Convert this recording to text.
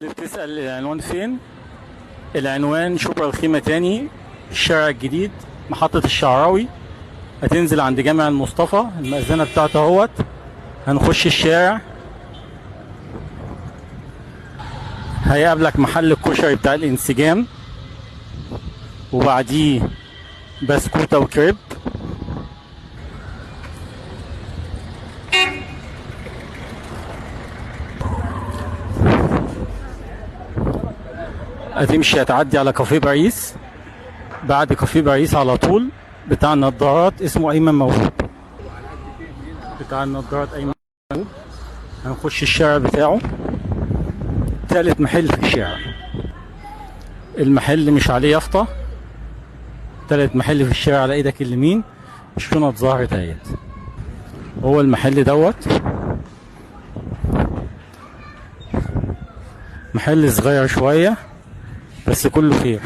بتسأل العنوان فين؟ العنوان شبرا الخيمة تاني، الشارع الجديد، محطة الشعراوي. هتنزل عند جامع المصطفى، المأذنة بتاعته اهوت. هنخش الشارع، هيقابلك محل الكشري بتاع الانسجام، وبعديه بسكوتة وكريب. هتمشي هتعدي على كافيه باريس، بعد كافيه باريس على طول بتاع النضارات اسمه ايمن موهوب. بتاع النضارات ايمن موهوب. هنخش الشارع بتاعه، تالت محل في الشارع. المحل مش عليه يافطة، تالت محل في الشارع على ايدك اليمين. الشنط ظهرت اهيت. هو المحل دوت محل صغير شوية بس كله خير.